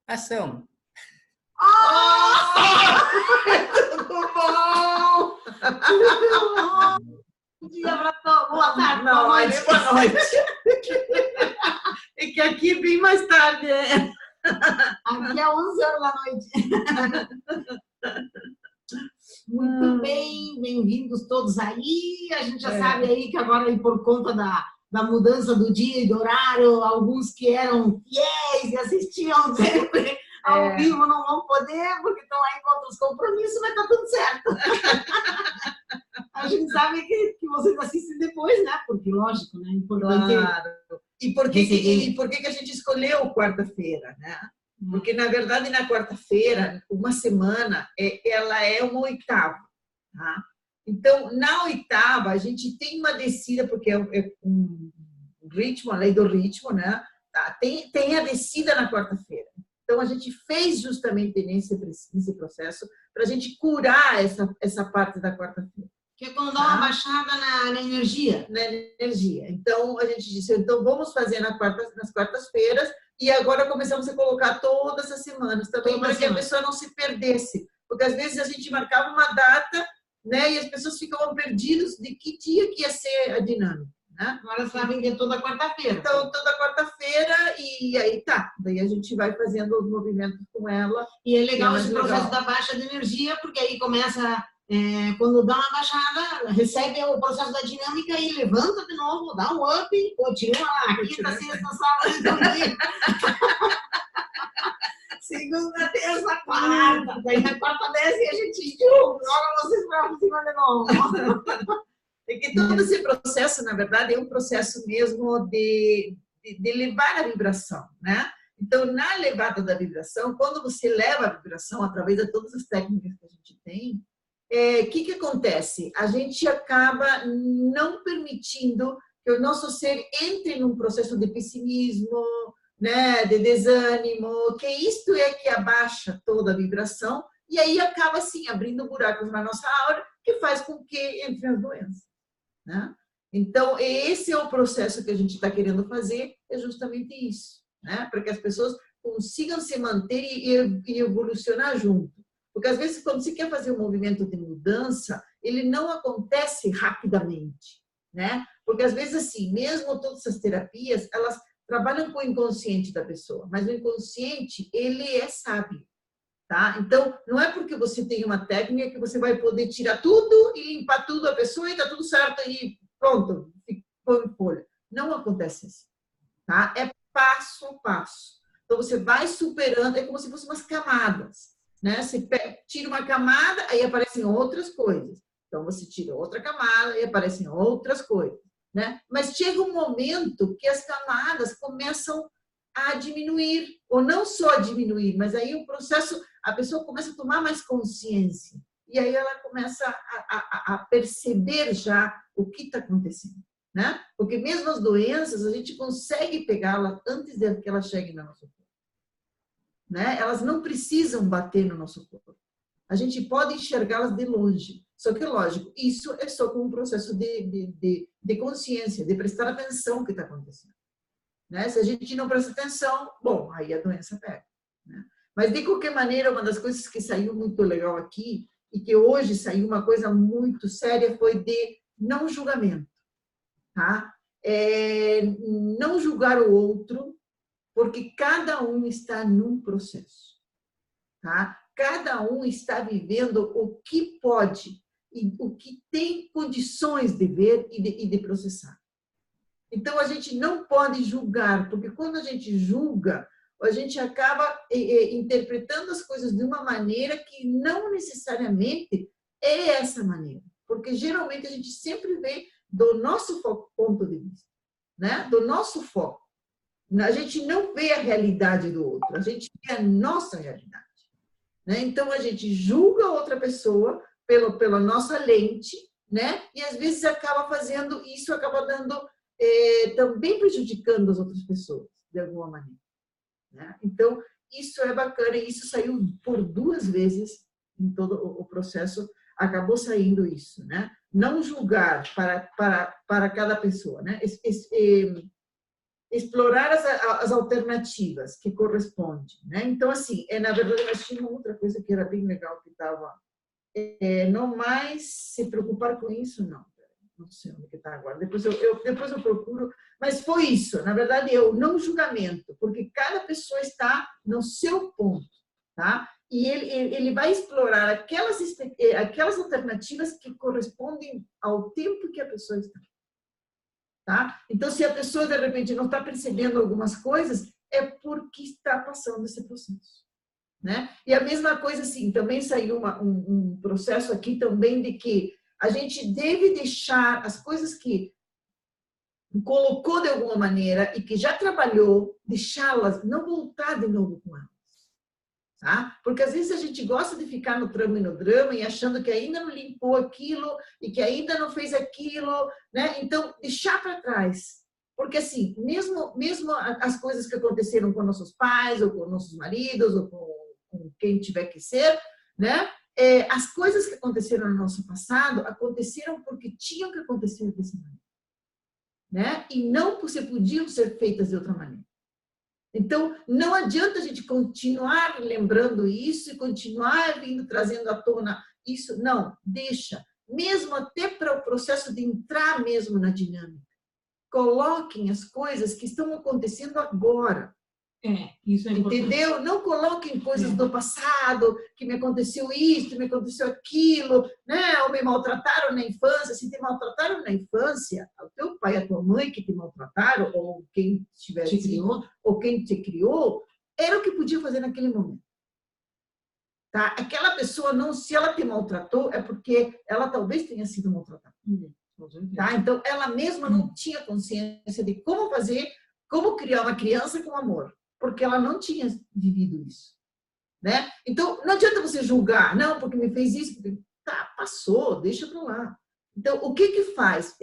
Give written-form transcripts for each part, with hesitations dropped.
Ação! Tudo bom? Bom dia para todos. Boa tarde, Não, boa noite. boa noite. É que aqui é bem mais tarde. Aqui é 11 horas da noite. Muito bem, bem-vindos todos aí. A gente já sabe aí que agora, aí, por conta da mudança do dia e do horário, alguns que eram fiéis e assistiam sempre ao vivo não vão poder, porque estão aí com outros compromissos, mas tá tudo certo. A gente sabe que vocês assistem depois, né? Porque, lógico, né? Importante. Claro. E por que a gente escolheu quarta-feira, né? Porque, na verdade, na quarta-feira, uma semana, ela é uma oitava, tá? Então, na oitava, a gente tem uma descida, porque é um ritmo, a lei do ritmo, né? Tá? Tem a descida na quarta-feira. Então, a gente fez justamente nesse processo para a gente curar essa parte da quarta-feira. Que é quando dá uma baixada na energia. Na energia. Então, a gente disse, então vamos fazer nas quartas-feiras e agora começamos a colocar todas as semanas também, para que a pessoa não se perdesse. Porque às vezes a gente marcava uma data, né, e as pessoas ficavam perdidas de que dia que ia ser a dinâmica. Né? Agora sabem que é toda quarta-feira. Então, toda quarta-feira, e aí tá. Daí a gente vai fazendo os movimentos com ela. E é legal esse processo da baixa de energia, porque aí começa... quando dá uma baixada, recebe o processo da dinâmica e levanta de novo, dá um up, continua lá, quinta, sexta, sábado, domingo. Segunda, terça, quarta. Daí na quarta desce e a gente joga vocês para cima de novo. É que todo esse processo, na verdade, é um processo mesmo de levar a vibração, né? Então, na levada da vibração, quando você leva a vibração através de todas as técnicas que a gente tem, o que acontece? A gente acaba não permitindo que o nosso ser entre num processo de pessimismo, né, de desânimo, que isto é que abaixa toda a vibração e aí acaba, assim, abrindo buracos na nossa aura que faz com que entre as doenças. Né? Então, esse é o processo que a gente está querendo fazer, é justamente isso, né? Para que as pessoas consigam se manter e evolucionar junto. Porque, às vezes, quando você quer fazer um movimento de mudança, ele não acontece rapidamente, né? Porque, às vezes, assim, mesmo todas essas terapias, elas trabalham com o inconsciente da pessoa, mas o inconsciente, ele é sábio. Tá? Então, não é porque você tem uma técnica que você vai poder tirar tudo e limpar tudo a pessoa e está tudo certo e pronto, ficou em folha. Não acontece assim. Tá? É passo a passo. Então, você vai superando, é como se fossem umas camadas. Né? Você tira uma camada, aí aparecem outras coisas. Então, você tira outra camada e aparecem outras coisas. Né? Mas chega um momento que as camadas começam a diminuir, ou não só a diminuir, mas aí o processo, a pessoa começa a tomar mais consciência, e aí ela começa a perceber já o que está acontecendo, né? Porque mesmo as doenças, a gente consegue pegá-las antes de que elas cheguem no nosso corpo, né? Elas não precisam bater no nosso corpo. A gente pode enxergá-las de longe, só que, lógico, isso é só com um processo de consciência, de prestar atenção no que está acontecendo. Né? Se a gente não presta atenção, bom, aí a doença pega. Né? Mas, de qualquer maneira, uma das coisas que saiu muito legal aqui, e que hoje saiu uma coisa muito séria, foi de não julgamento. Tá? Não julgar o outro, porque cada um está num processo. Tá? Cada um está vivendo o que pode, e o que tem condições de ver e de processar. Então, a gente não pode julgar, porque quando a gente julga, a gente acaba interpretando as coisas de uma maneira que não necessariamente é essa maneira. Porque, geralmente, a gente sempre vê do nosso ponto de vista, né? Do nosso foco. A gente não vê a realidade do outro, a gente vê a nossa realidade. Né? Então, a gente julga outra pessoa pela nossa lente, né? E, às vezes, acaba fazendo isso, acaba dando... também prejudicando as outras pessoas, de alguma maneira. Né? Então, isso é bacana, e isso saiu por 2 vezes em todo o processo, acabou saindo isso, né? Não julgar para cada pessoa, né? explorar as alternativas que correspondem, né? Então, assim, na verdade, nós tínhamos outra coisa que era bem legal, que estava... não mais se preocupar com isso, não. Não sei onde que está agora. Depois eu procuro. Mas foi isso. Na verdade, não julgamento, porque cada pessoa está no seu ponto, tá? E ele vai explorar aquelas alternativas que correspondem ao tempo que a pessoa está. Tá? Então, se a pessoa, de repente, não está percebendo algumas coisas, é porque está passando esse processo. Né? E a mesma coisa, assim, também saiu um processo aqui também de que a gente deve deixar as coisas que colocou de alguma maneira e que já trabalhou, deixá-las, não voltar de novo com elas. Tá? Porque às vezes a gente gosta de ficar no trama e no drama e achando que ainda não limpou aquilo e que ainda não fez aquilo, né? Então, deixar para trás. Porque assim, mesmo as coisas que aconteceram com nossos pais, ou com nossos maridos, ou com quem tiver que ser, né? As coisas que aconteceram no nosso passado aconteceram porque tinham que acontecer dessa maneira, né? E não podiam ser feitas de outra maneira. Então, não adianta a gente continuar lembrando isso e continuar trazendo à tona isso. Não, deixa. Mesmo até para o processo de entrar mesmo na dinâmica. Coloquem as coisas que estão acontecendo agora. Isso é importante. Entendeu? Não coloquem coisas do passado, que me aconteceu isso, me aconteceu aquilo, né? Ou me maltrataram na infância. Se te maltrataram na infância, o teu pai e a tua mãe que te maltrataram, ou quem te criou, ou quem te criou, era o que podia fazer naquele momento. Tá? Aquela pessoa, não, se ela te maltratou, é porque ela talvez tenha sido maltratada. Tá? Então, ela mesma não tinha consciência de como fazer, como criar uma criança com amor. Porque ela não tinha vivido isso, né? Então, não adianta você julgar, não, porque me fez isso, porque... tá, passou, deixa para lá. Então, o que faz?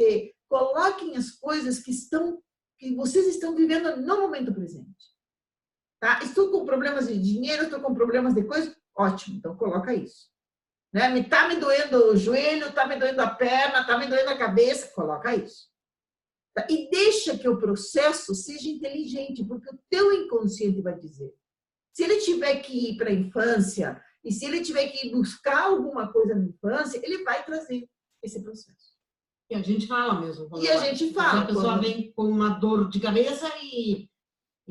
Coloquem as coisas que vocês estão vivendo no momento presente. Tá? Estou com problemas de dinheiro, estou com problemas de coisa, ótimo, então coloca isso. Né? Tá me doendo o joelho, tá me doendo a perna, tá me doendo a cabeça, coloca isso. E deixa que o processo seja inteligente, porque o teu inconsciente vai dizer. Se ele tiver que ir para a infância, e se ele tiver que ir buscar alguma coisa na infância, ele vai trazer esse processo. E a gente fala mesmo. E a gente fala. A pessoa vem com uma dor de cabeça e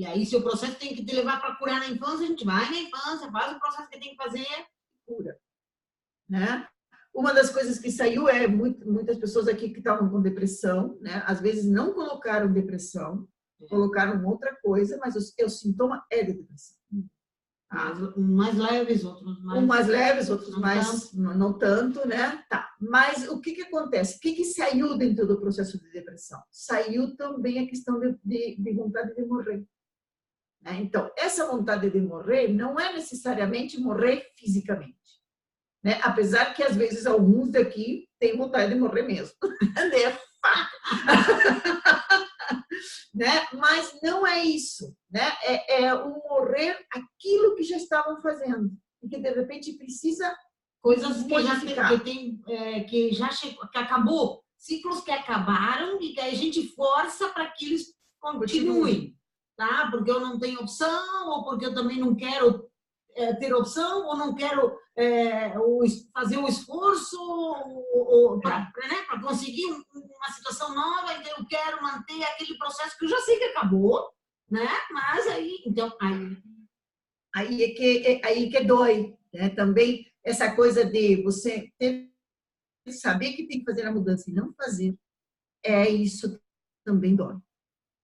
aí, se o processo tem que te levar para curar na infância, a gente vai na infância, faz o processo que tem que fazer e cura. Né? Uma das coisas que saiu muitas pessoas aqui que estavam com depressão, né? Às vezes não colocaram depressão, colocaram outra coisa, mas o sintoma é de depressão. Tá? Mais leves, outros mais... mais leves, outros mais não tanto, né? Tá. Mas o que acontece? O que saiu dentro do processo de depressão? Saiu também a questão de vontade de morrer. Né? Então, essa vontade de morrer não é necessariamente morrer fisicamente. Né? Apesar que, às vezes, alguns daqui têm vontade de morrer mesmo. É fato. Né? Mas não é isso. Né? É o morrer aquilo que já estavam fazendo. E que, de repente, precisa coisas que já chegou, que acabou. Ciclos que acabaram e que a gente força para que eles continuem. Tá? Porque eu não tenho opção, ou porque eu também não quero ter opção, ou não quero fazer um esforço para conseguir uma situação nova, então eu quero manter aquele processo que eu já sei que acabou, né? Mas aí que dói, né? Também essa coisa de você saber que tem que fazer a mudança e não fazer, isso também dói,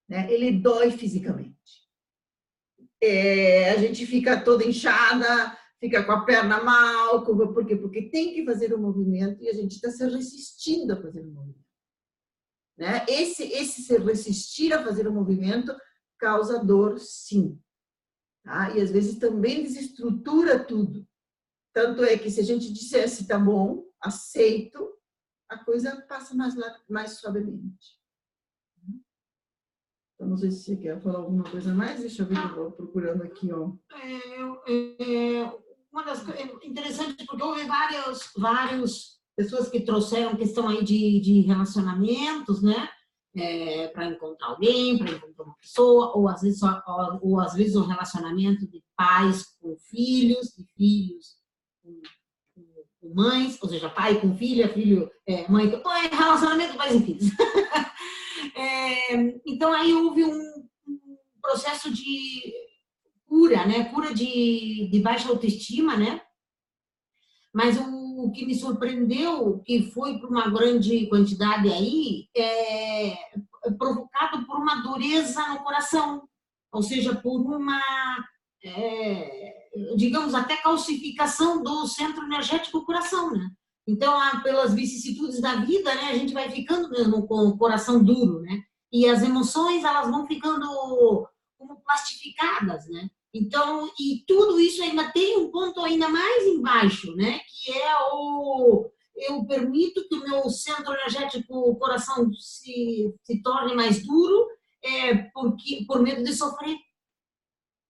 né? Ele dói fisicamente. A gente fica toda inchada, fica com a perna mal, por quê? Porque tem que fazer o movimento e a gente está se resistindo a fazer o movimento. Né? Esse se resistir a fazer o movimento causa dor, sim. Tá? E às vezes também desestrutura tudo. Tanto é que se a gente dissesse, tá bom, aceito, a coisa passa mais suavemente. Eu não sei se você quer falar alguma coisa mais. Deixa eu ver que eu vou procurando aqui, ó. Uma das coisas interessantes, porque houve várias pessoas que trouxeram questão aí de relacionamentos, né? para encontrar alguém, para encontrar uma pessoa, ou às vezes um relacionamento de pais com filhos, de filhos com mães, ou seja, pai com filha, filho, mãe com... relacionamento de pais e filhos. Então, aí houve um processo de cura, né? Cura de baixa autoestima, né? Mas o que me surpreendeu, que foi por uma grande quantidade aí, provocado por uma dureza no coração, ou seja, por uma, digamos, até calcificação do centro energético do coração, né? Então, pelas vicissitudes da vida, né, a gente vai ficando mesmo com o coração duro, né? E as emoções, elas vão ficando como plastificadas, né? Então, e tudo isso ainda tem um ponto ainda mais embaixo, né? Que é eu permito que o meu centro energético, o coração, se torne mais duro, por medo de sofrer.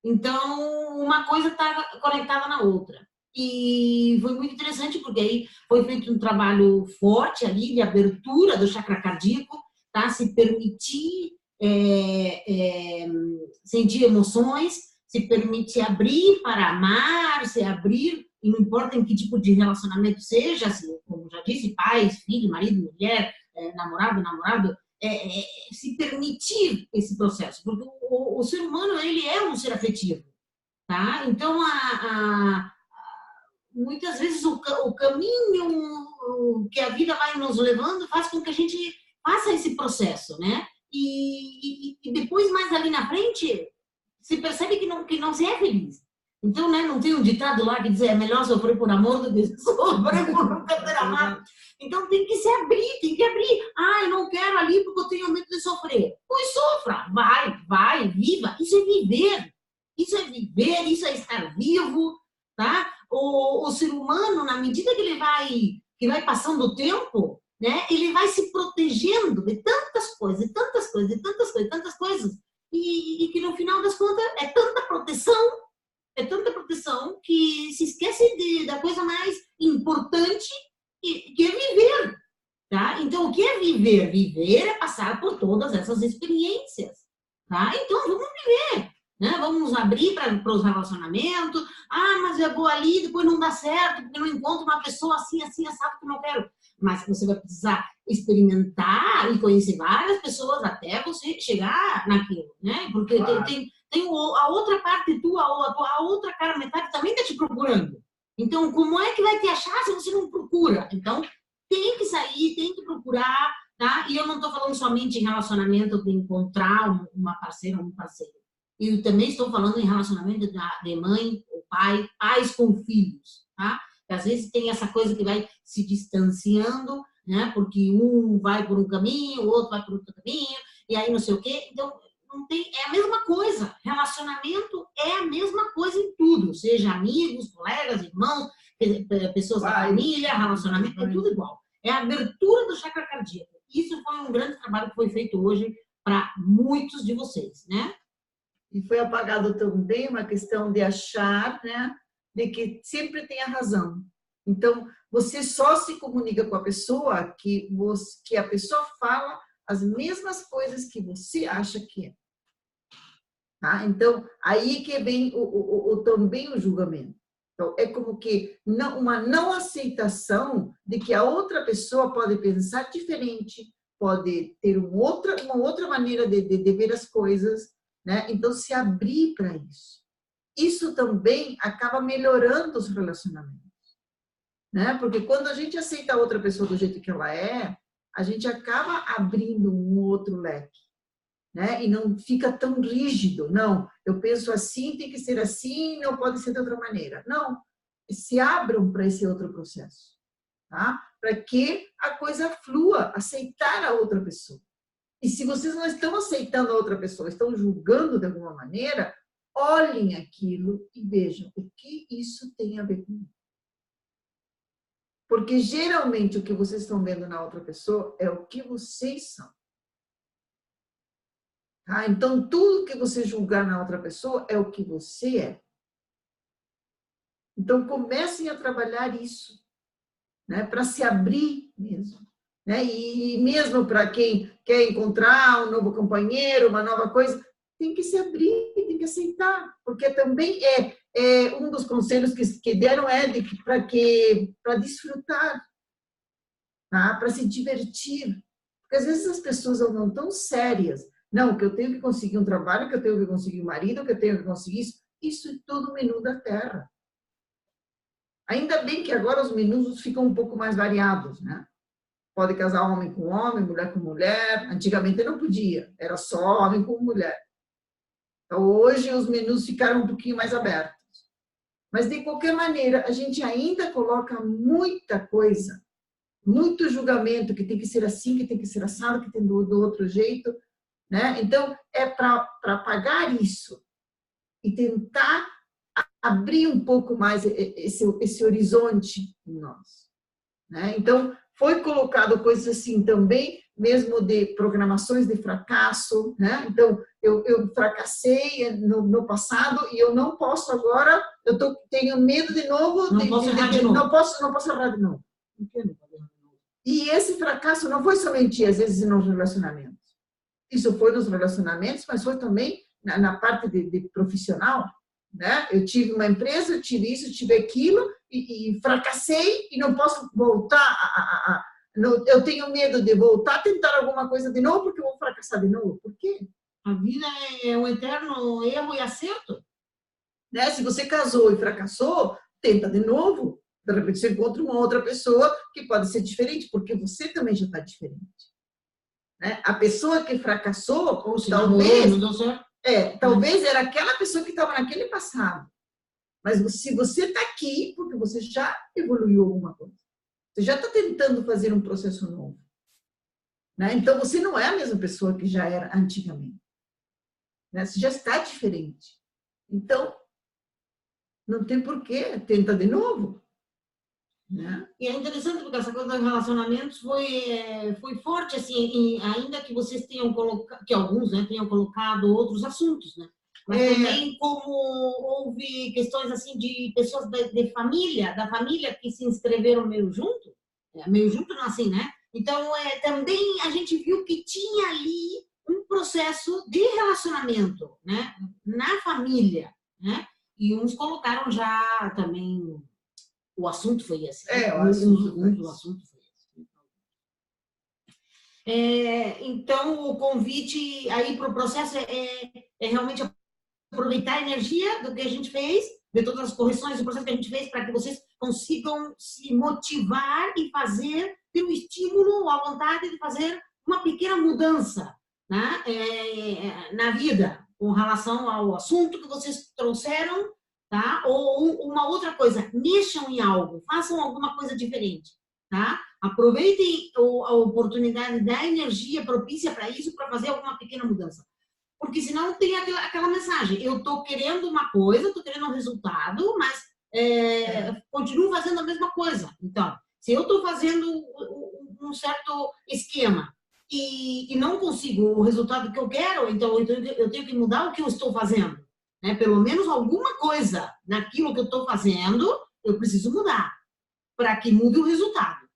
Então, uma coisa está conectada na outra. E foi muito interessante, porque aí foi feito um trabalho forte ali, de abertura do chakra cardíaco, tá? Se permitir sentir emoções, se permitir abrir para amar, se abrir, e não importa em que tipo de relacionamento seja, assim, como já disse, pais, filho, marido, mulher, namorado, se permitir esse processo, porque o ser humano, ele é um ser afetivo, tá? Então, muitas vezes o caminho que a vida vai nos levando faz com que a gente faça esse processo, né? E depois, mais ali na frente, se percebe que não se é feliz. Então, né, não tem um ditado lá que diz é melhor sofrer por amor do que sofrer por nunca ter amado. Então, tem que se abrir, tem que abrir. Eu não quero ali porque eu tenho medo de sofrer. Pois sofra, vai, viva. Isso é viver. Isso é viver, isso é estar vivo, tá? O ser humano, na medida que vai passando o tempo, né, ele vai se protegendo de tantas coisas, e que no final das contas é tanta proteção que se esquece da coisa mais importante, que é viver, tá? Então, o que é viver? Viver é passar por todas essas experiências, tá? Então, vamos viver, né? Vamos nos abrir para os relacionamentos. Mas eu vou ali, depois não dá certo, porque não encontro uma pessoa assim, assado que eu não quero. Mas você vai precisar experimentar e conhecer várias pessoas até você chegar naquilo, né? Porque claro, tem a outra parte tua, a outra cara metade também está te procurando. Então, como é que vai te achar se você não procura? Então, tem que sair, tem que procurar, tá? E eu não estou falando somente em relacionamento de encontrar uma parceira ou um parceiro. Eu também estou falando em relacionamento de mãe ou pai, pais com filhos, tá? Às vezes tem essa coisa que vai se distanciando, né? Porque um vai por um caminho, o outro vai por outro caminho, e aí não sei o quê. Então, é a mesma coisa. Relacionamento é a mesma coisa em tudo, seja amigos, colegas, irmãos, pessoas da família, relacionamento, é tudo igual. É a abertura do chakra cardíaco. Isso foi um grande trabalho que foi feito hoje para muitos de vocês, né? E foi apagado também uma questão de achar, né, de que sempre tem a razão. Então, você só se comunica com a pessoa que a pessoa fala as mesmas coisas que você acha que é. Tá? Então, aí que vem também o julgamento. Então, é como que uma não aceitação de que a outra pessoa pode pensar diferente, pode ter uma outra maneira de ver as coisas, né? Então, se abrir para isso. Isso também acaba melhorando os relacionamentos, né? Porque quando a gente aceita a outra pessoa do jeito que ela é, a gente acaba abrindo um outro leque, né? E não fica tão rígido. Não, eu penso assim, tem que ser assim, não pode ser de outra maneira. Não, se abram para esse outro processo, tá? Para que a coisa flua, aceitar a outra pessoa. E se vocês não estão aceitando a outra pessoa, estão julgando de alguma maneira, olhem aquilo e vejam o que isso tem a ver comigo. Porque geralmente o que vocês estão vendo na outra pessoa é o que vocês são. Tá? Então, tudo que você julgar na outra pessoa é o que você é. Então, comecem a trabalhar isso, né? Para se abrir mesmo. né? E mesmo para quem quer encontrar um novo companheiro, uma nova coisa, tem que se abrir, tem que aceitar, porque também um dos conselhos que deram para desfrutar, tá? Para se divertir, porque às vezes as pessoas não tão sérias, não, que eu tenho que conseguir um trabalho, que eu tenho que conseguir um marido, que eu tenho que conseguir isso é tudo menu da terra. Ainda bem que agora os menus ficam um pouco mais variados, né? Pode casar homem com homem, mulher com mulher. Antigamente não podia, era só homem com mulher. Então, hoje os menus ficaram um pouquinho mais abertos. Mas, de qualquer maneira, a gente ainda coloca muita coisa, muito julgamento, que tem que ser assim, que tem que ser assado, que tem do outro jeito, né? Então, é para apagar isso e tentar abrir um pouco mais esse horizonte em nós, né? Então, foi colocado coisas assim também, mesmo de programações de fracasso, né? Então, eu fracassei no passado e eu não posso agora, tenho medo de novo. Não posso errar de novo. Não posso errar de novo. Por que não pode errar de novo? E esse fracasso não foi somente, às vezes, nos relacionamentos. Isso foi nos relacionamentos, mas foi também na parte de profissional, né? Eu tive uma empresa, eu tive isso, eu tive aquilo, e fracassei e não posso voltar eu tenho medo de voltar a tentar alguma coisa de novo porque eu vou fracassar de novo. Por quê? A vida é um eterno erro e acerto. Né? Se você casou e fracassou, tenta de novo. De repente você encontra uma outra pessoa que pode ser diferente, porque você também já está diferente. Né? A pessoa que fracassou, ou se talvez, não deu certo. Talvez era aquela pessoa que estava naquele passado. Mas se você está aqui, porque você já evoluiu alguma coisa. Você já está tentando fazer um processo novo. Né? Então, você não é a mesma pessoa que já era antigamente. Né? Você já está diferente. Então, não tem porquê, tenta de novo. Né? E é interessante porque essa coisa dos relacionamentos foi forte, assim, ainda que vocês tenham colocado, que alguns, né, tenham colocado outros assuntos, né? Mas também como houve questões assim de pessoas da família que se inscreveram meio junto não assim, né? Então, também a gente viu que tinha ali um processo de relacionamento, né? Na família, né? E uns colocaram já também, o assunto foi esse. O assunto foi esse. Então, o convite aí para o processo é realmente aproveitar a energia do que a gente fez, de todas as correções do processo que a gente fez, para que vocês consigam se motivar e ter o estímulo, a vontade de fazer uma pequena mudança, né? Na vida, com relação ao assunto que vocês trouxeram, tá? Ou uma outra coisa, mexam em algo, façam alguma coisa diferente, tá? Aproveitem a oportunidade da energia propícia para isso, para fazer alguma pequena mudança. Porque senão tem aquela mensagem, eu estou querendo uma coisa, estou querendo um resultado, mas continuo fazendo a mesma coisa. Então, se eu estou fazendo um certo esquema e não consigo o resultado que eu quero, então eu tenho que mudar o que eu estou fazendo. Né? Pelo menos alguma coisa naquilo que eu estou fazendo, eu preciso mudar para que mude o resultado.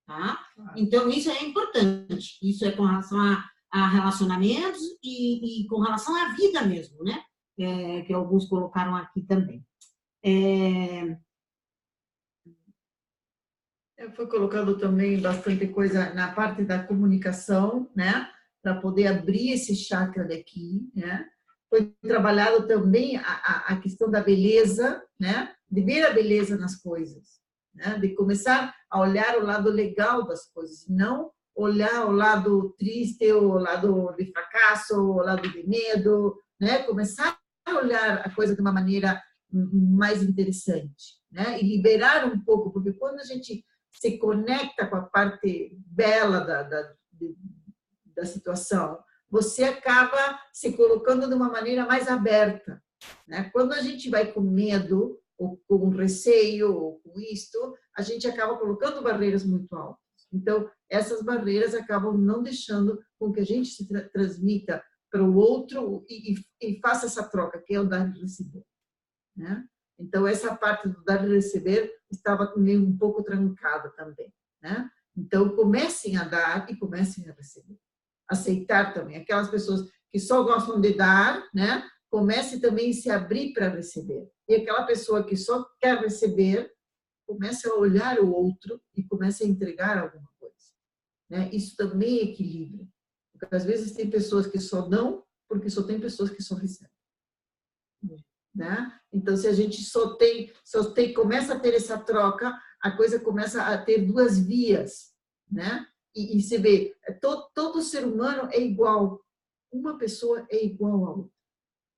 Tá? Então, isso é importante. Isso é com relação a relacionamentos e com relação à vida mesmo, né? Que alguns colocaram aqui também. Foi colocado também bastante coisa na parte da comunicação, né? Para poder abrir esse chakra daqui, né? Foi trabalhado também a questão da beleza, né? De ver a beleza nas coisas, né? De começar a olhar o lado legal das coisas, não olhar o lado triste, o lado de fracasso, o lado de medo, né? Começar a olhar a coisa de uma maneira mais interessante, né? E liberar um pouco, porque quando a gente se conecta com a parte bela da situação, você acaba se colocando de uma maneira mais aberta, né? Quando a gente vai com medo, ou com receio, ou com isto, a gente acaba colocando barreiras muito altas. Então, essas barreiras acabam não deixando com que a gente se transmita para o outro e faça essa troca, que é o dar e receber, né? Então, essa parte do dar e receber estava meio um pouco trancada também, né? Então, comecem a dar e comecem a receber. Aceitar também. Aquelas pessoas que só gostam de dar, né? Comece também a se abrir para receber. E aquela pessoa que só quer receber, comece a olhar o outro e comece a entregar alguma coisa, né? Isso também é equilíbrio. Porque às vezes tem pessoas que só dão, porque só tem pessoas que só recebem. Né? Então, se a gente começa a ter essa troca, a coisa começa a ter duas vias, né? E você vê, todo ser humano é igual. Uma pessoa é igual a outra.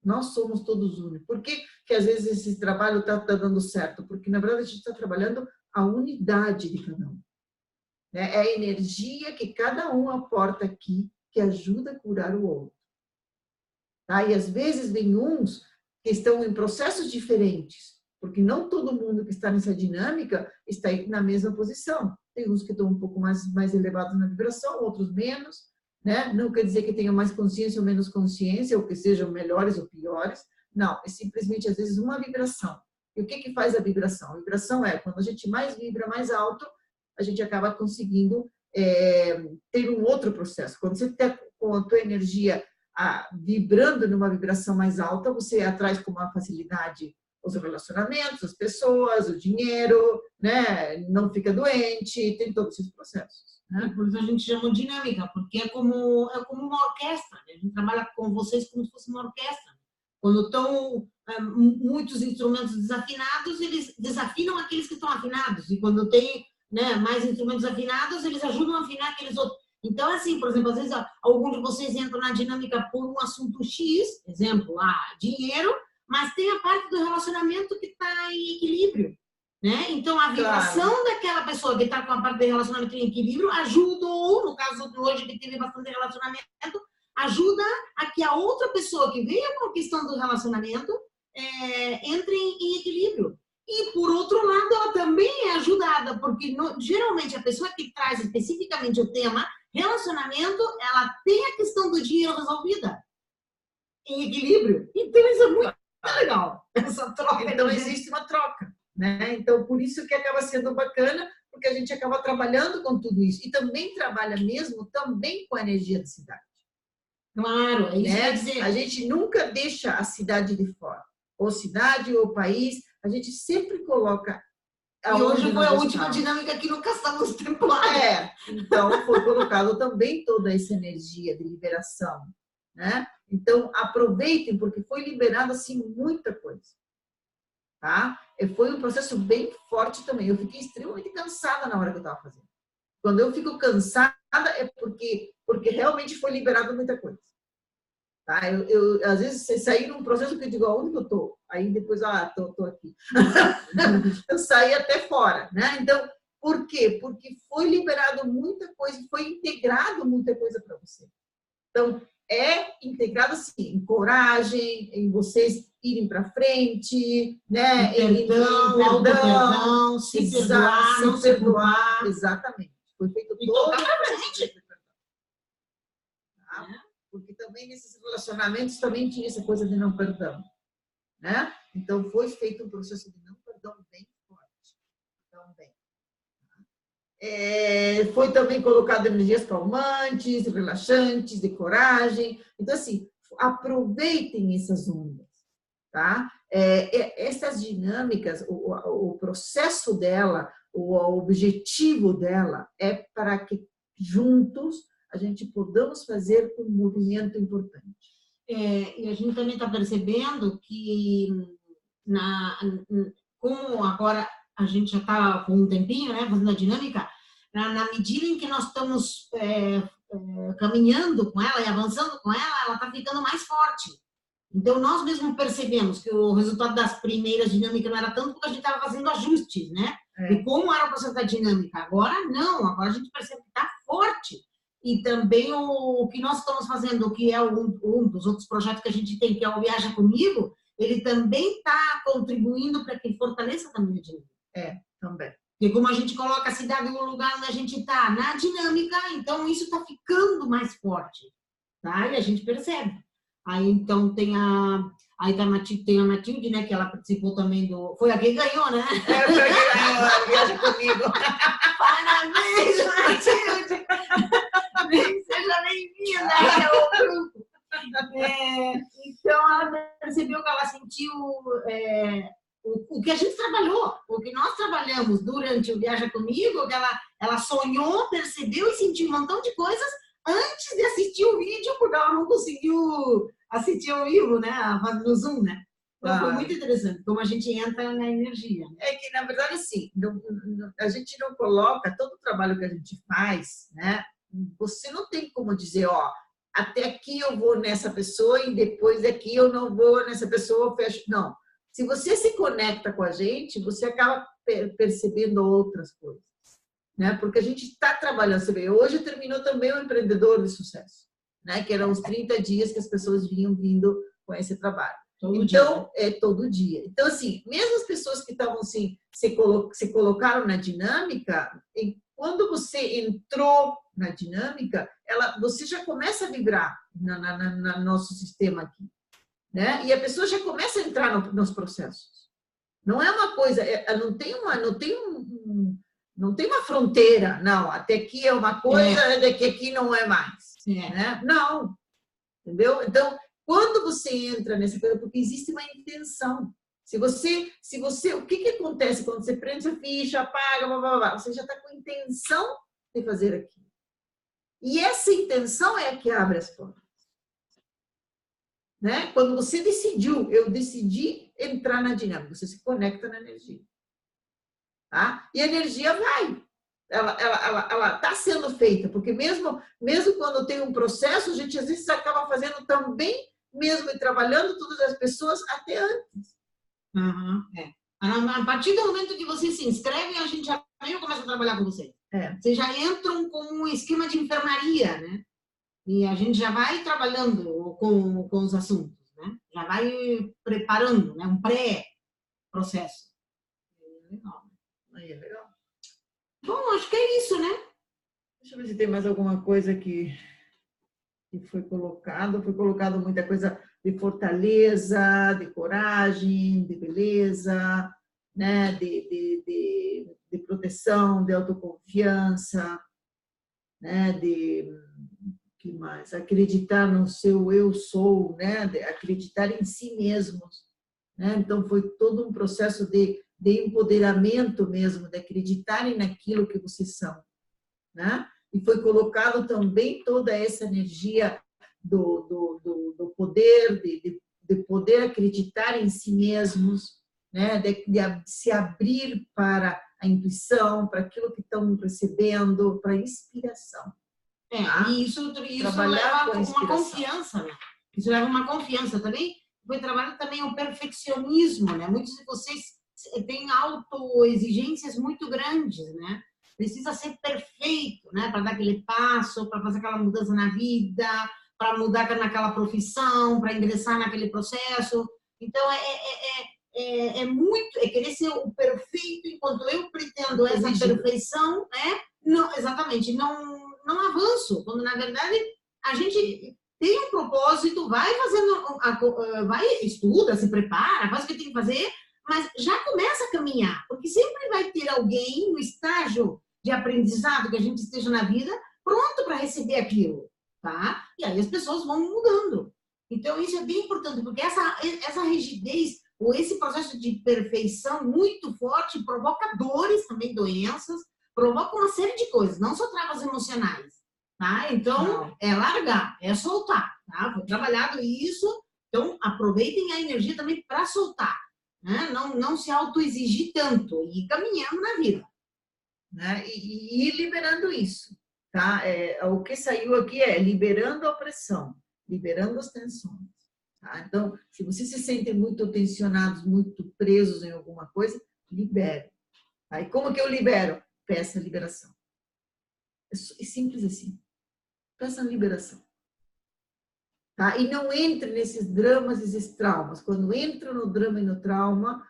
Nós somos todos únicos. Por que às vezes esse trabalho está dando certo? Porque, na verdade, a gente está trabalhando a unidade de cada um. Né? É a energia que cada um aporta aqui que ajuda a curar o outro. Tá? E, às vezes, vem uns que estão em processos diferentes, porque não todo mundo que está nessa dinâmica está na mesma posição. Tem uns que estão um pouco mais elevados na vibração, outros menos, né? Não quer dizer que tenham mais consciência ou menos consciência, ou que sejam melhores ou piores. Não, é simplesmente, às vezes, uma vibração. E o que faz a vibração? A vibração é, quando a gente mais vibra mais alto, a gente acaba conseguindo ter um outro processo. Quando você está com a tua energia vibrando numa vibração mais alta, você atrai com uma facilidade os relacionamentos, as pessoas, o dinheiro, né? Não fica doente, tem todos esses processos. Né? Por isso a gente chama de dinâmica, porque é como uma orquestra. Né? A gente trabalha com vocês como se fosse uma orquestra. Quando estão muitos instrumentos desafinados, eles desafinam aqueles que estão afinados. E quando tem, né, mais instrumentos afinados, eles ajudam a afinar aqueles outros. Então, assim, por exemplo, às vezes algum de vocês entram na dinâmica por um assunto X, exemplo, dinheiro, mas tem a parte do relacionamento que está em equilíbrio, né? Então, a vibração daquela pessoa que está com a parte do relacionamento em equilíbrio ajudou, no caso de hoje, que teve bastante relacionamento, ajuda a que a outra pessoa que veio com a questão do relacionamento entre em equilíbrio. E, por outro lado, ela também é ajudada, porque geralmente a pessoa que traz especificamente o tema relacionamento, ela tem a questão do dinheiro resolvida em equilíbrio. Então, isso é muito legal, essa troca. Então, existe uma troca, né? Então, por isso que acaba sendo bacana, porque a gente acaba trabalhando com tudo isso. E também trabalha mesmo também com a energia da cidade. Claro, é isso que quer dizer. A gente nunca deixa a cidade de fora. Ou cidade, ou país, a gente sempre coloca. E hoje foi a última dinâmica que nunca estamos temporária. Então foi colocado também toda essa energia de liberação, né? Então aproveitem, porque foi liberado assim muita coisa, tá? E foi um processo bem forte também. Eu fiquei extremamente cansada na hora que eu estava fazendo. Quando eu fico cansada é porque realmente foi liberado muita coisa. Tá? Eu às vezes saí num processo que eu digo, onde que eu tô? Aí depois, tô aqui. Eu saí até fora, né? Então, por quê? Porque foi liberado muita coisa, foi integrado muita coisa para você. Então, é integrado assim, em coragem, em vocês irem para frente, né? Em perdão, se perdoar. Exatamente. Foi feito todo a gente. Tá? Porque também nesses relacionamentos também tinha essa coisa de não perdão, né? Então foi feito um processo de não perdão bem forte, também. Foi também colocado energias calmantes, relaxantes, de coragem. Então assim, aproveitem essas ondas, tá? Essas dinâmicas, o processo dela, o objetivo dela é para que juntos a gente podamos fazer um movimento importante. E a gente também está percebendo que, como agora a gente já está com um tempinho, né, fazendo a dinâmica, na medida em que nós estamos caminhando com ela e avançando com ela está ficando mais forte. Então, nós mesmos percebemos que o resultado das primeiras dinâmicas não era tanto porque a gente estava fazendo ajustes, né? E como era o processo da dinâmica. Agora, não. Agora a gente percebe que está forte. E também o que nós estamos fazendo, que é um dos outros projetos que a gente tem, que é o Viaja Comigo, ele também está contribuindo para que fortaleça também a dinâmica. Também. Porque como a gente coloca a cidade no lugar onde a gente está, na dinâmica, então isso está ficando mais forte. Tá? E a gente percebe. Aí, então, tem Aí tem a Matilde, né, que ela participou também do... Foi a que ganhou, né? Foi a que ganhou a Viaja Comigo. Parabéns, Matilde! Seja bem-vinda ao grupo. Então, ela percebeu que ela sentiu o que a gente trabalhou, o que nós trabalhamos durante o Viaja Comigo, que ela sonhou, percebeu e sentiu um montão de coisas antes de assistir o vídeo, porque ela não conseguiu assistir ao vivo, né? No Zoom, né? Então, foi muito interessante, como a gente entra na energia. Né? É que, na verdade, assim, a gente não coloca todo o trabalho que a gente faz, né? Você não tem como dizer, ó, até aqui eu vou nessa pessoa e depois daqui eu não vou nessa pessoa, eu fecho. Não. Se você se conecta com a gente, você acaba percebendo outras coisas, né? Porque a gente está trabalhando. Você vê, hoje terminou também o Empreendedor de Sucesso, né? Que eram os 30 dias que as pessoas vinham vindo com esse trabalho. Todo dia. Então, assim, mesmo as pessoas que estavam assim, se colocaram na dinâmica, quando você entrou na dinâmica, você já começa a vibrar no nosso sistema aqui, né? E a pessoa já começa a entrar nos processos. Não é uma coisa, não tem uma fronteira, não. Até aqui é uma coisa, daqui aqui não é mais, né? Não, entendeu? Então, quando você entra nessa coisa, porque existe uma intenção. Se você, o que acontece quando você prende a ficha, apaga, blá, blá, blá, você já está com intenção de fazer aquilo. E essa intenção é a que abre as portas. Né? Quando você decidiu, eu decidi entrar na dinâmica, você se conecta na energia. Tá? E a energia vai. Ela está sendo feita, porque mesmo quando tem um processo, a gente às vezes acaba fazendo também, mesmo e trabalhando todas as pessoas até antes. A partir do momento que você se inscreve, a gente já começa a trabalhar com você. Vocês já entram com um esquema de enfermaria, né? E a gente já vai trabalhando com os assuntos, né? Já vai preparando, né? Um pré-processo. Aí é legal. Bom, acho que é isso, né? Deixa eu ver se tem mais alguma coisa que foi colocado. Foi colocado muita coisa de fortaleza, de coragem, de beleza, né? de proteção, de autoconfiança, né? Que mais? Acreditar no seu eu sou, né? De acreditar em si mesmos, né? Então foi todo um processo de empoderamento mesmo, de acreditarem naquilo que vocês são, né? E foi colocado também toda essa energia do poder, de poder acreditar em si mesmos, né? De se abrir para a intuição, para aquilo que estão recebendo, para a inspiração. E isso leva uma confiança, né? Isso leva uma confiança também. Foi trabalhado também o perfeccionismo, né? Muitos de vocês têm autoexigências muito grandes, né? Precisa ser perfeito, né? Para dar aquele passo, para fazer aquela mudança na vida, para mudar naquela profissão, para ingressar naquele processo. Então, é querer ser o perfeito, enquanto eu pretendo essa perfeição, né? Não, exatamente, não avanço, quando na verdade a gente tem um propósito, vai fazendo, estuda, se prepara, faz o que tem que fazer, mas já começa a caminhar, porque sempre vai ter alguém no estágio de aprendizado que a gente esteja na vida, pronto para receber aquilo, tá? E aí as pessoas vão mudando. Então isso é bem importante, porque essa rigidez, ou esse processo de perfeição muito forte, provoca dores também, doenças, provoca uma série de coisas, não só travas emocionais, tá? Então, é largar, é soltar, tá? Foi trabalhado isso, então aproveitem a energia também para soltar, né? Não se autoexigir tanto, e ir caminhando na vida. Né? E ir liberando isso, tá? O que saiu aqui é liberando a opressão, liberando as tensões. Tá? Então, se vocês se sentem muito tensionados, muito presos em alguma coisa, libere. Tá? E como que eu libero? Peça liberação. É simples assim. Peça liberação. Tá? E não entre nesses dramas e esses traumas. Quando entra no drama e no trauma,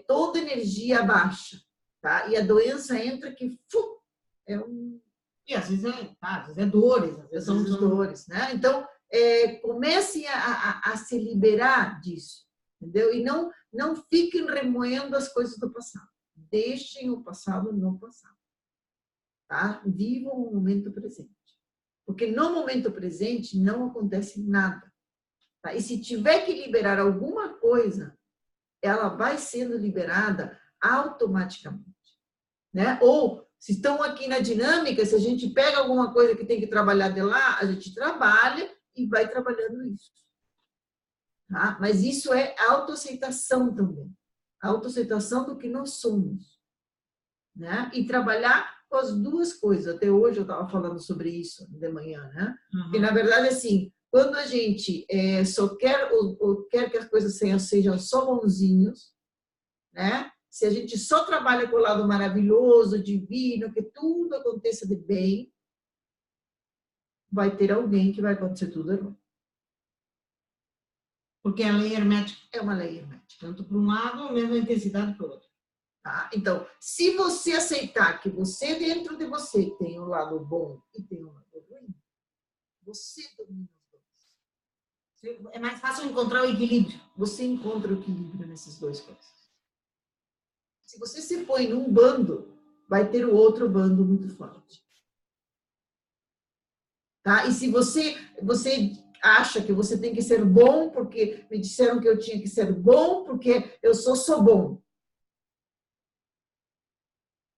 toda energia baixa. Tá? E a doença entra que... E às vezes é dores. Às vezes são dores. Né? Então, comecem a se liberar disso, entendeu? E não fiquem remoendo as coisas do passado. Deixem o passado no passado, tá? Vivam o momento presente. Porque no momento presente não acontece nada. Tá? E se tiver que liberar alguma coisa, ela vai sendo liberada automaticamente. Né? Ou, se estão aqui na dinâmica, se a gente pega alguma coisa que tem que trabalhar de lá, a gente trabalha e vai trabalhando isso. Tá? Mas isso é autoaceitação também. Autoaceitação do que nós somos. Né? E trabalhar com as duas coisas. Até hoje eu estava falando sobre isso de manhã, né? Porque, na verdade, assim, quando a gente só quer ou quer que as coisas sejam só bonzinhos, né? Se a gente só trabalha com o lado maravilhoso, divino, que tudo aconteça de bem, vai ter alguém que vai acontecer tudo errado. Porque a lei hermética é uma lei hermética. Tanto para um lado, a mesma intensidade para o outro. Tá? Então, se você aceitar que você, dentro de você, tem um lado bom e tem um lado ruim, você domina os dois. É mais fácil encontrar o equilíbrio. Você encontra o equilíbrio nessas duas coisas. Se você se põe num bando, vai ter o outro bando muito forte. Tá? E se você acha que você tem que ser bom, porque me disseram que eu tinha que ser bom, porque eu sou bom.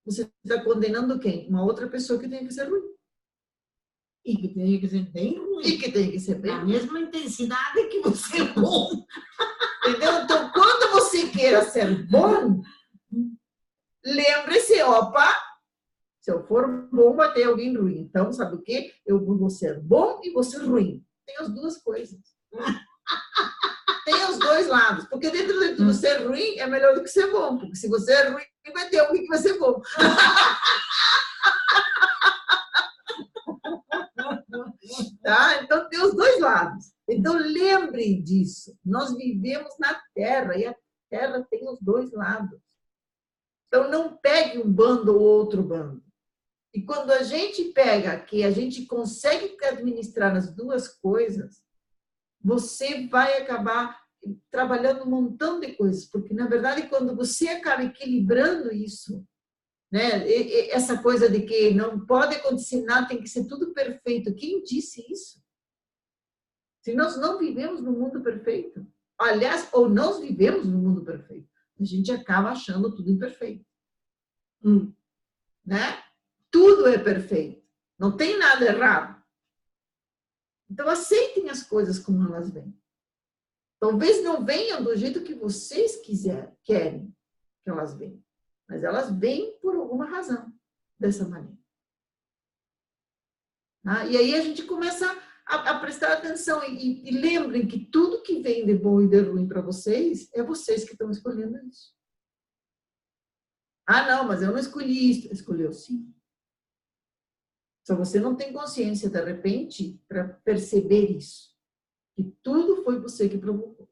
Você está condenando quem? Uma outra pessoa que tem que ser ruim. E que tem que ser bem ruim. E que tem que ser bem ruim. Na mesma intensidade que você é bom. Entendeu? Então, quando você queira ser bom, lembre-se, opa, se eu for bom, vai ter alguém ruim. Então, sabe o quê? Eu vou ser bom e vou ser ruim. Tem as duas coisas. Tem os dois lados. Porque dentro de tudo, ser ruim é melhor do que ser bom. Porque se você é ruim, vai ter alguém que vai ser bom. Tá? Então, tem os dois lados. Então, lembrem disso. Nós vivemos na Terra e a Terra tem os dois lados. Então, não pegue um bando ou outro bando. E quando a gente pega que a gente consegue administrar as duas coisas, você vai acabar trabalhando um montão de coisas. Porque, na verdade, quando você acaba equilibrando isso, né, essa coisa de que não pode acontecer nada, tem que ser tudo perfeito. Quem disse isso? Se nós não vivemos no mundo perfeito, aliás, ou nós vivemos no mundo perfeito, a gente acaba achando tudo imperfeito. Né? Tudo é perfeito. Não tem nada errado. Então, aceitem as coisas como elas vêm. Talvez não venham do jeito que vocês querem que elas venham. Mas elas vêm por alguma razão, dessa maneira. Tá? E aí a gente começa a prestar atenção. E lembrem que tudo que vem de bom e de ruim para vocês, é vocês que estão escolhendo isso. Ah, não, mas eu não escolhi isso. Escolheu sim. Só você não tem consciência, de repente, para perceber isso. Que tudo foi você que provocou.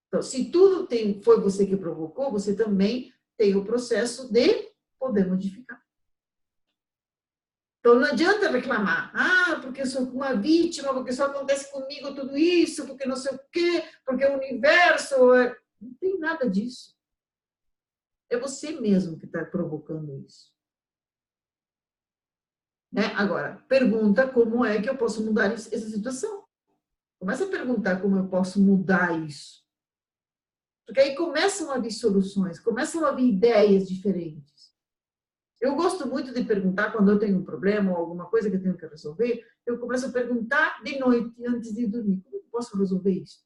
Então, se tudo foi você que provocou, você também tem o processo de poder modificar. Então, não adianta reclamar. Ah, porque eu sou uma vítima, porque só acontece comigo tudo isso, porque não sei o quê, porque o universo... Não tem nada disso. É você mesmo que está provocando isso. Né? Agora, pergunta como é que eu posso mudar essa situação. Começa a perguntar como eu posso mudar isso. Porque aí começam a vir soluções, começam a vir ideias diferentes. Eu gosto muito de perguntar quando eu tenho um problema ou alguma coisa que eu tenho que resolver, eu começo a perguntar de noite, antes de dormir, como eu posso resolver isso?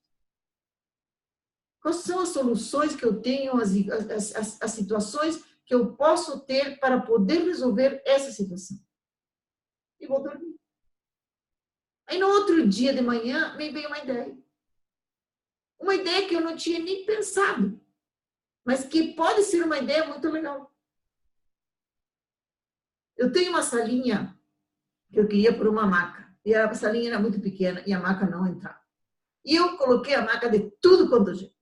Quais são as soluções que eu tenho, as situações que eu posso ter para poder resolver essa situação? E vou dormir. Aí no outro dia de manhã me veio uma ideia. Uma ideia que eu não tinha nem pensado, mas que pode ser uma ideia muito legal. Eu tenho uma salinha que eu queria por uma maca. E a salinha era muito pequena e a maca não entrava. E eu coloquei a maca de tudo quanto eu jeito.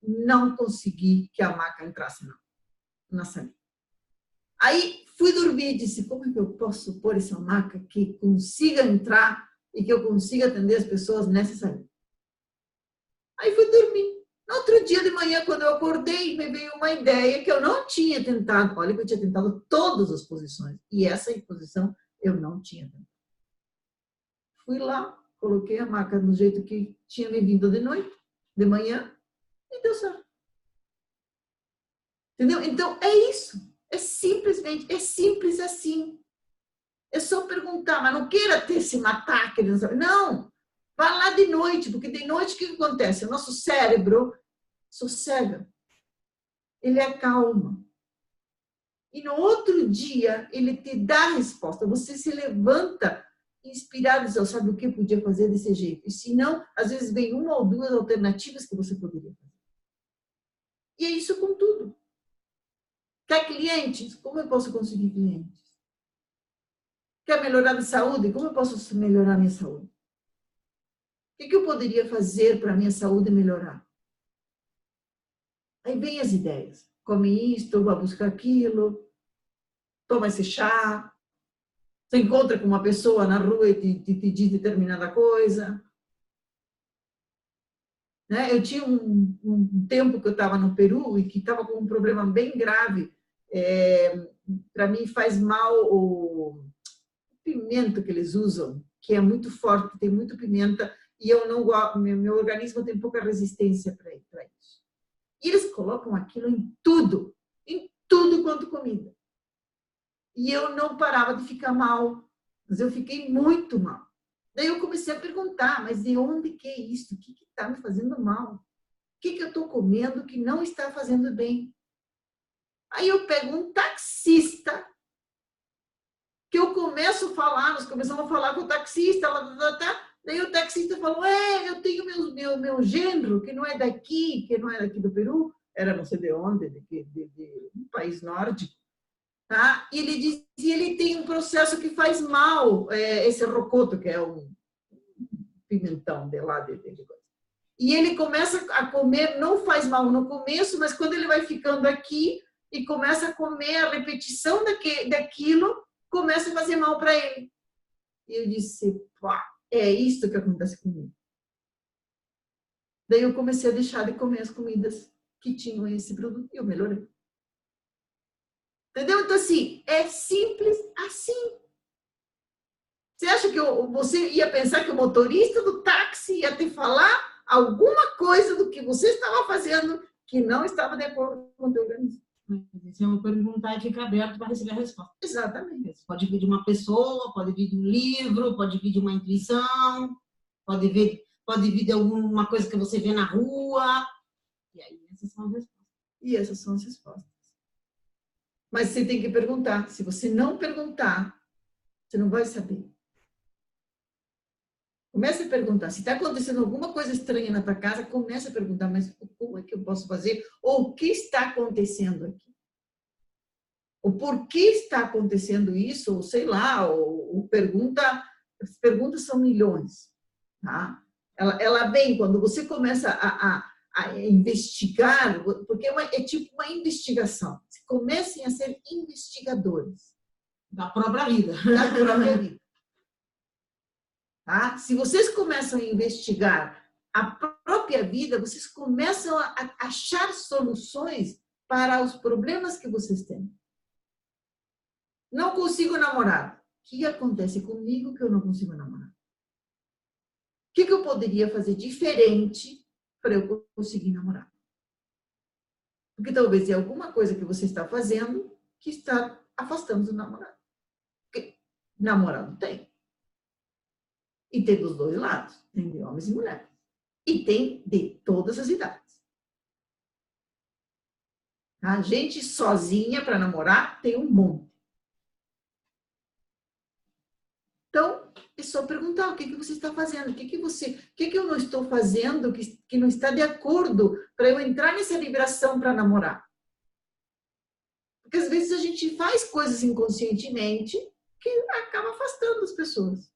Não consegui que a maca entrasse na salinha. Aí fui dormir e disse, como é que eu posso pôr essa maca que consiga entrar e que eu consiga atender as pessoas nessa saída. Aí fui dormir. No outro dia de manhã, quando eu acordei, me veio uma ideia que eu não tinha tentado. Olha que eu tinha tentado todas as posições. E essa posição eu não tinha tentado. Fui lá, coloquei a maca do jeito que tinha me vindo de noite, de manhã, e deu certo. Entendeu? Então, é isso. É simples assim. É só perguntar, mas não queira ter se matar. Não, vá lá de noite, porque de noite o que acontece? O nosso cérebro sossega. Ele acalma. E no outro dia, ele te dá a resposta. Você se levanta inspirado, diz, sabe o que eu podia fazer desse jeito? E se não, às vezes vem uma ou duas alternativas que você poderia fazer. E é isso com tudo. Quer clientes? Como eu posso conseguir clientes? Quer melhorar a saúde? Como eu posso melhorar a minha saúde? O que eu poderia fazer para a minha saúde melhorar? Aí vem as ideias. Come isto, vai buscar aquilo, toma esse chá. Você encontra com uma pessoa na rua e te diz determinada coisa. Né? Eu tinha um tempo que eu estava no Peru e que estava com um problema bem grave. Para mim faz mal o pimenta que eles usam, que é muito forte, tem muito pimenta, e eu não gosto, meu organismo tem pouca resistência para isso. E eles colocam aquilo em tudo quanto comida. E eu não parava de ficar mal, mas eu fiquei muito mal. Daí eu comecei a perguntar, mas de onde que é isso? O que está me fazendo mal? O que eu estou comendo que não está fazendo bem? Aí eu pego um taxista, que eu começo a falar, nós começamos a falar com o taxista, daí o taxista falou, eu tenho meu genro, que não é daqui do Peru, era não sei de onde, de um país nórdico, tá? E ele dizia, ele tem um processo que faz mal, esse rocoto, que é um pimentão de lá, de coisa. E ele começa a comer, não faz mal no começo, mas quando ele vai ficando aqui e começa a comer, a repetição daquilo começa a fazer mal para ele. E eu disse, pá, é isso que acontece comigo. Daí eu comecei a deixar de comer as comidas que tinham esse produto e eu melhorei. Entendeu? Então, assim, é simples assim. Você acha que você ia pensar que o motorista do táxi ia te falar alguma coisa do que você estava fazendo que não estava de acordo com o teu organismo? Se eu perguntar e fica aberto para receber a resposta. Exatamente. Pode vir de uma pessoa, pode vir de um livro, pode vir de uma intuição, pode vir de alguma coisa que você vê na rua. E aí, essas são as respostas. E essas são as respostas. Mas você tem que perguntar. Se você não perguntar, você não vai saber. Comece a perguntar. Se está acontecendo alguma coisa estranha na tua casa, comece a perguntar, mas como é que eu posso fazer? Ou o que está acontecendo aqui? O porquê está acontecendo isso? Ou sei lá, as perguntas são milhões. Tá? Ela vem quando você começa a investigar, porque é tipo uma investigação. Comecem a ser investigadores. Da própria vida. Da própria vida. Tá? Se vocês começam a investigar a própria vida, vocês começam a achar soluções para os problemas que vocês têm. Não consigo namorar. O que acontece comigo que eu não consigo namorar? O que eu poderia fazer diferente para eu conseguir namorar? Porque talvez é alguma coisa que você está fazendo que está afastando do namorado. Porque namorado tem. E tem dos dois lados. Tem de homens e mulheres. E tem de todas as idades. A gente sozinha para namorar tem um monte. Então, é só perguntar o que você está fazendo, o que eu não estou fazendo que não está de acordo para eu entrar nessa vibração para namorar. Porque às vezes a gente faz coisas inconscientemente que acaba afastando as pessoas.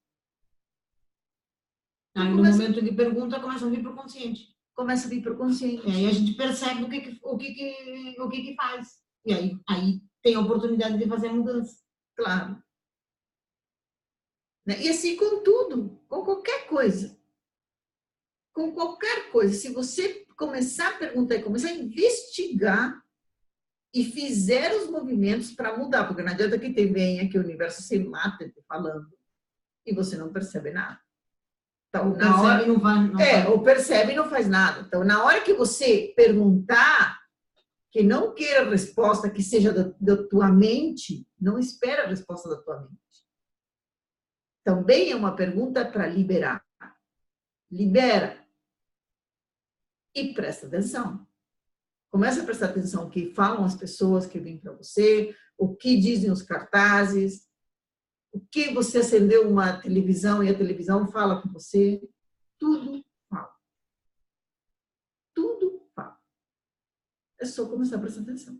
Aí no momento de pergunta começa a vir para o consciente. Começa a vir para o consciente. E aí a gente percebe o que faz. E aí tem a oportunidade de fazer a mudança. Claro. né? E assim com tudo, com qualquer coisa. Com qualquer coisa. Se você começar a perguntar e começar a investigar e fizer os movimentos para mudar, porque não adianta que venha que o universo se mata falando e você não percebe nada. Então, ou na hora não vai. Ou percebe e não faz nada. Então, na hora que você perguntar, que não queira a resposta que seja da tua mente, não espera a resposta da tua mente. Também é uma pergunta para liberar. Libera. E presta atenção. Começa a prestar atenção no que falam as pessoas que vêm para você, o que dizem os cartazes, o que você acendeu uma televisão e a televisão fala com você. Tudo fala. Tudo fala. É só começar a prestar atenção.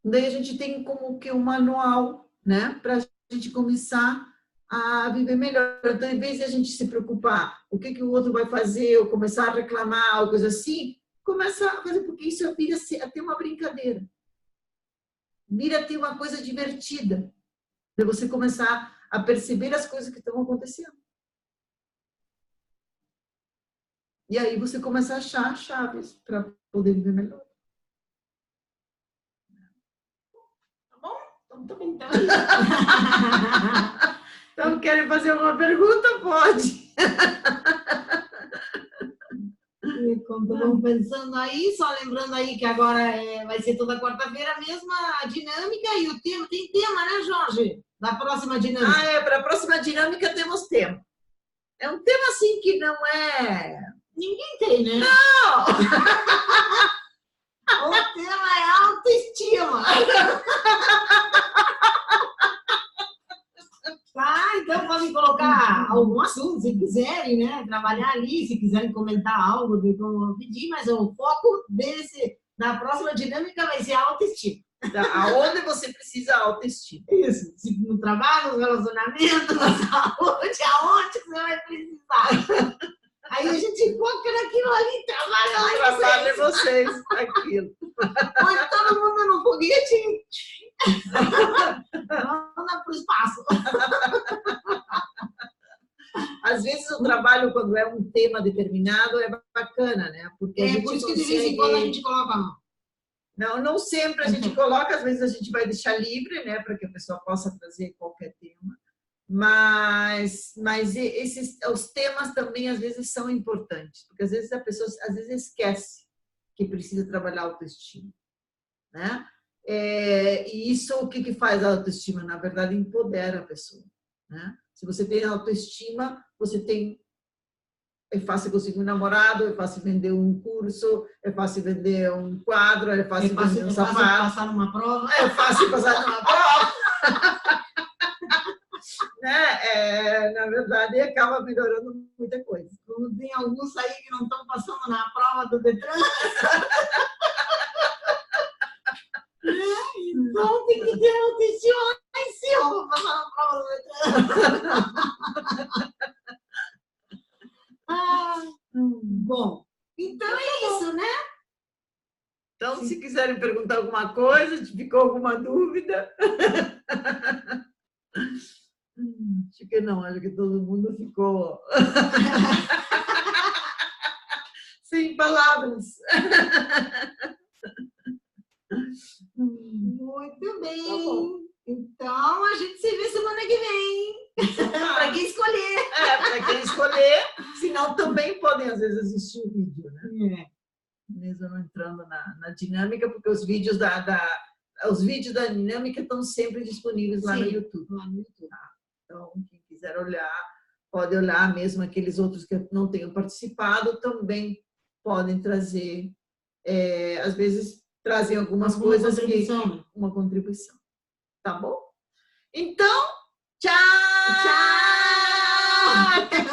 Daí a gente tem como que um manual, né, para a gente começar a viver melhor. Então, em vez de a gente se preocupar o que o outro vai fazer, ou começar a reclamar, ou coisa assim, começa a fazer, porque isso vira a ter uma brincadeira. Vira a ter uma coisa divertida. De você começar a perceber as coisas que estão acontecendo. E aí você começa a achar chaves para poder viver melhor. Tá bom? Então, também tá. Então, querem fazer alguma pergunta? Pode. Vamos pensando aí, só lembrando aí que agora vai ser toda quarta-feira a mesma dinâmica e o tema, tem tema, né, Jorge? Da próxima dinâmica. Para a próxima dinâmica temos tema. É um tema assim que não é... Ninguém tem, né? Não! O tema é autoestima. Tá, então podem colocar algum assunto, se quiserem, né? Trabalhar ali, se quiserem comentar algo, vou pedir, mas o foco da próxima dinâmica vai ser a autoestima. Aonde você precisa autoestima. Isso, no trabalho, no relacionamento, na saúde, aonde você vai precisar. Aí a gente foca naquilo ali, trabalha vocês aquilo. Põe todo mundo no foguete. Manda para o espaço. Às vezes o trabalho, quando é um tema determinado, é bacana, né? Porque por isso que de vez em quando a gente coloca. Não sempre a gente coloca, às vezes a gente vai deixar livre, né? Para que a pessoa possa trazer qualquer tema. Mas os temas também, às vezes, são importantes. Porque às vezes a pessoa esquece que precisa trabalhar a autoestima, né? E isso, o que faz a autoestima? Na verdade, empodera a pessoa, né? Se você tem autoestima, você tem... É fácil conseguir um namorado, é fácil vender um curso, é fácil vender um quadro, é fácil vender um sapato. É fácil passar numa prova. É fácil passar numa prova. Né? Na verdade, acaba melhorando muita coisa. Como tem alguns aí que não estão passando na prova do Detran. Então tem que ter autoestima lá em cima para passar na prova do Detran. Bom, então é isso, né? Então, se quiserem perguntar alguma coisa, ficou alguma dúvida? Acho que não, acho que todo mundo ficou sem palavras. Muito bem. Então, a gente se vê semana que vem. Para quem escolher. Para quem escolher. Senão, também podem, às vezes, assistir o vídeo, né? Mesmo não entrando na dinâmica, porque os vídeos os vídeos da dinâmica estão sempre disponíveis lá no YouTube. Tá? Então, quem quiser olhar, pode olhar. Mesmo aqueles outros que não tenham participado, também podem trazer, às vezes, trazem algumas coisas uma contribuição. Tá bom? Então, tchau! Tchau! Até